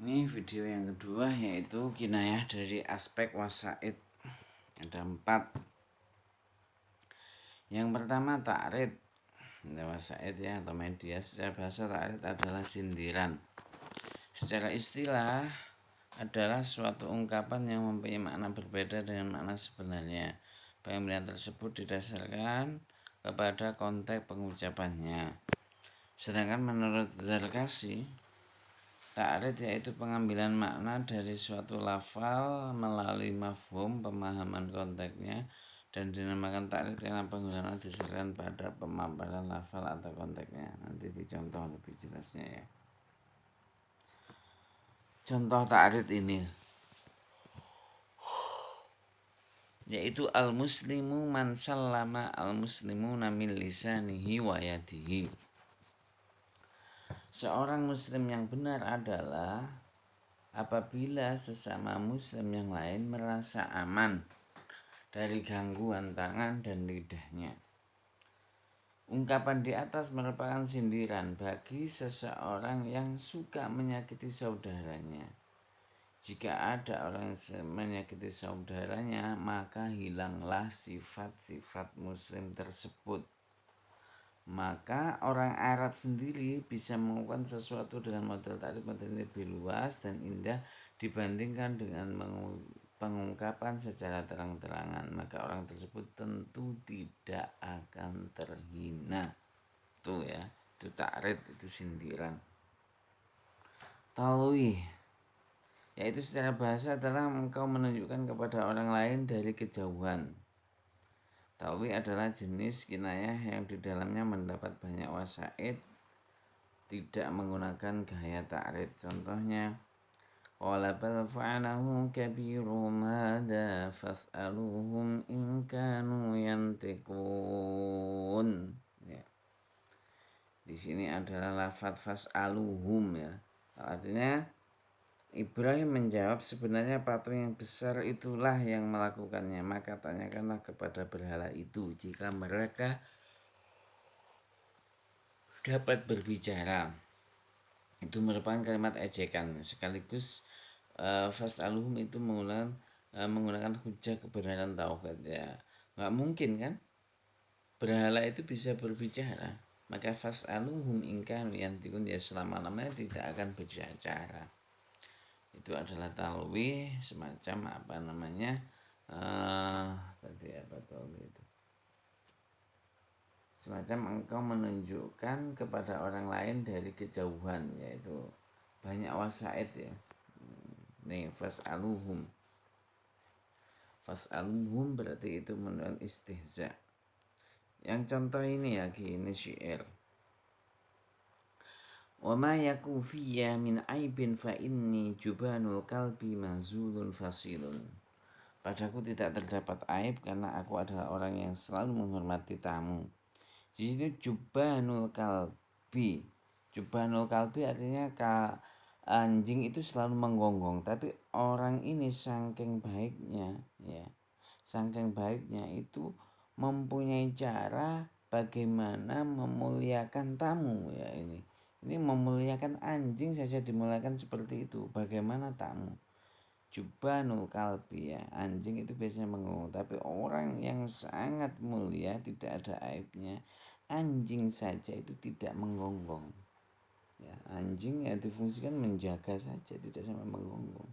Ini video yang kedua, yaitu kinayah dari aspek wasaid. Ada 4. Yang pertama ta'rid. Wasaid ya, atau media. Secara bahasa ta'rid adalah sindiran. Secara istilah adalah suatu ungkapan yang mempunyai makna berbeda dengan makna sebenarnya. Pemberian tersebut didasarkan kepada konteks pengucapannya. Sedangkan menurut Zarkashi, ta'rid yaitu pengambilan makna dari suatu lafal melalui mafhum, pemahaman konteksnya, dan dinamakan ta'rid karena penggunaan didasarkan pada pemaparan lafal atau konteksnya. Nanti dicontoh lebih jelasnya ya. Contoh ta'rid ini yaitu al-muslimu man sallama al-muslimuna min lisanihi wa yadihi. Seorang muslim yang benar adalah apabila sesama muslim yang lain merasa aman dari gangguan tangan dan lidahnya. Ungkapan di atas merupakan sindiran bagi seseorang yang suka menyakiti saudaranya. Jika ada orang yang menyakiti saudaranya, maka hilanglah sifat-sifat muslim tersebut. Maka orang Arab sendiri bisa melakukan sesuatu dengan model ta'rif lebih luas dan indah dibandingkan dengan pengungkapan secara terang-terangan. Maka orang tersebut tentu tidak akan terhina. Itu ya, itu ta'rif, itu sindiran. Talwih, yaitu secara bahasa adalah engkau menunjukkan kepada orang lain dari kejauhan. Talwih adalah jenis kinayah yang di dalamnya mendapat banyak wasaid, tidak menggunakan gaya ta'rid. Contohnya, qala bal fa'alahu kabiruhum hadza fas'aluhum in kanu yantiqun. Ya. Di sini adalah lafaz fas'aluhum ya. Artinya Ibrahim menjawab, sebenarnya patung yang besar itulah yang melakukannya, maka tanyakanlah kepada berhala itu jika mereka dapat berbicara. Itu merupakan kalimat ejekan sekaligus fas'aluhum itu menggunakan hujah kebenaran tauhid ya. Nggak mungkin kan berhala itu bisa berbicara, maka fas'aluhum in kanu yantiqun, ya selama-lamanya tidak akan berbicara. Itu adalah talwih, semacam apa namanya tadi apa talwih itu, semacam engkau menunjukkan kepada orang lain dari kejauhan, yaitu banyak wasaid ya. Nih fas'aluhum berarti itu menunjukkan istihza. Yang contoh ini ya, gini syair, wa ma yaku fiyya min aibin fa inni jubanul kalbi mazulun fasilun. Padaku tidak terdapat aib karena aku adalah orang yang selalu menghormati tamu. Di sini jubanul kalbi. Jubanul kalbi artinya anjing itu selalu menggonggong, tapi orang ini saking baiknya ya. Saking baiknya itu mempunyai cara bagaimana memuliakan tamu ya ini. Ini memuliakan anjing saja dimuliakan seperti itu. Bagaimana tamu? Jubanul kalbi ya, anjing itu biasanya menggonggong, tapi orang yang sangat mulia tidak ada aibnya, anjing saja itu tidak menggonggong. Ya, anjing yang difungsikan menjaga saja, tidak sampai menggonggong.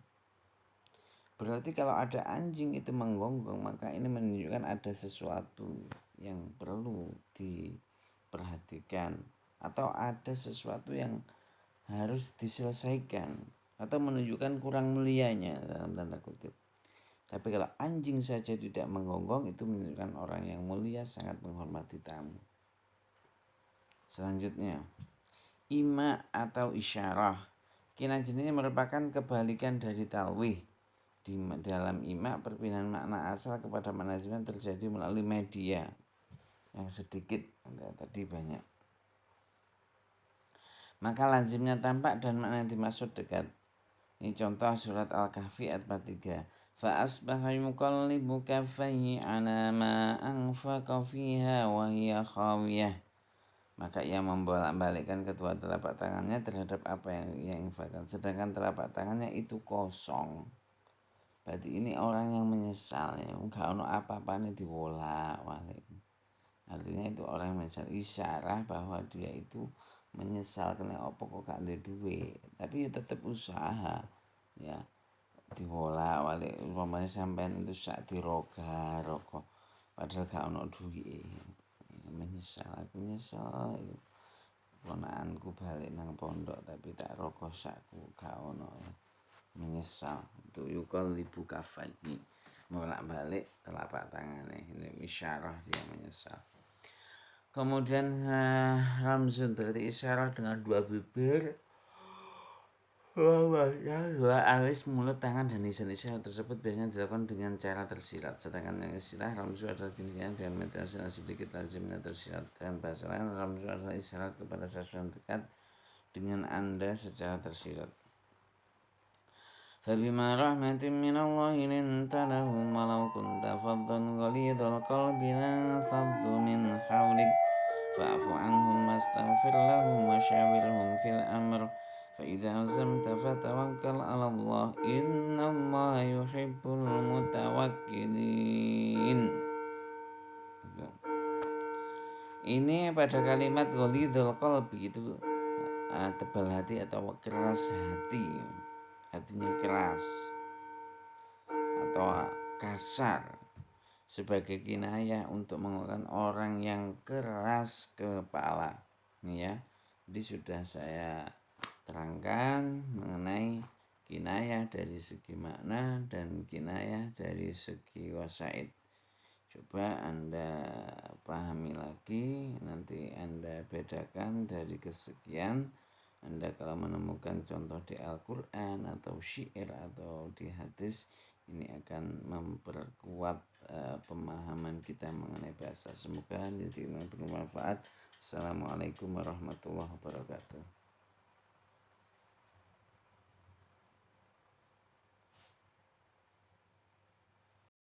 Berarti kalau ada anjing itu menggonggong, maka ini menunjukkan ada sesuatu yang perlu diperhatikan, atau ada sesuatu yang harus diselesaikan, atau menunjukkan kurang mulianya dalam tanda kutip. Tapi kalau anjing saja tidak menggonggong, itu menunjukkan orang yang mulia sangat menghormati tamu. Selanjutnya, ima atau isyarah. Kinayah jenisnya merupakan kebalikan dari talwih. Di dalam ima, perpindahan makna asal kepada makna lazim terjadi melalui media yang sedikit, tadi banyak. Maka lazimnya tampak dan makna yang dimaksud dekat. Ini contoh surat Al-Kahfi ayat 43. Fa asbaha yuqallibu kaffayhi ala ma anfaqa fiha wa hiya khawiyah. maka ia membolak-balikkan kedua telapak tangannya terhadap apa yang ia infakkan, sedangkan telapak tangannya itu kosong. Berarti ini orang yang menyesal ya, enggak ono apa-apa nih dibolak-balik. Artinya itu orang yang menyesal, isyarah bahwa dia itu menyesal kena opo kok gak ada duit, tapi ya tetap usaha ya, dibolak-balik. Umpamanya sampean itu sak diroga rokok padahal gak ono duit, menyesal, aku nyesal ponakanku balik nang pondok tapi tak rokok sakku gak ono, menyesal. Itu yukol libu kafai, bolak-balik telapak tangannya, ini isyarah dia menyesal. Kemudian ramzun berarti isyarah dengan dua bibir, dua alis, mulut, tangan, dan lisan. Tersebut biasanya dilakukan dengan cara tersirat. Sedangkan yang istilah ramzu adalah jenisnya dengan metode sedikit lazimnya tersirat. Dengan bahasa lain, ramzu adalah isyarat kepada sesuatu dekat dengan Anda secara tersirat. فبما رحمة من الله لنت لهم ولو كنت فظا غليظ القلب لانفضوا من حولك فاعف عنهم واستغفر لهم وشاورهم في الأمر فإذا عزمت فتوكل على الله إن الله يحب المتوكلين. Ini pada kalimat ghalidhul qalbi itu tebal hati atau keras hati, artinya keras atau kasar, sebagai kinayah untuk mengatakan orang yang keras kepala. Ini ya, jadi sudah saya terangkan mengenai kinayah dari segi makna dan kinayah dari segi wasaid. Coba Anda pahami lagi, nanti Anda bedakan dari kesekian. Anda kalau menemukan contoh di Al-Quran atau syair atau di hadis, ini akan memperkuat pemahaman kita mengenai bahasa. Semoga ini bermanfaat. Assalamualaikum warahmatullahi wabarakatuh.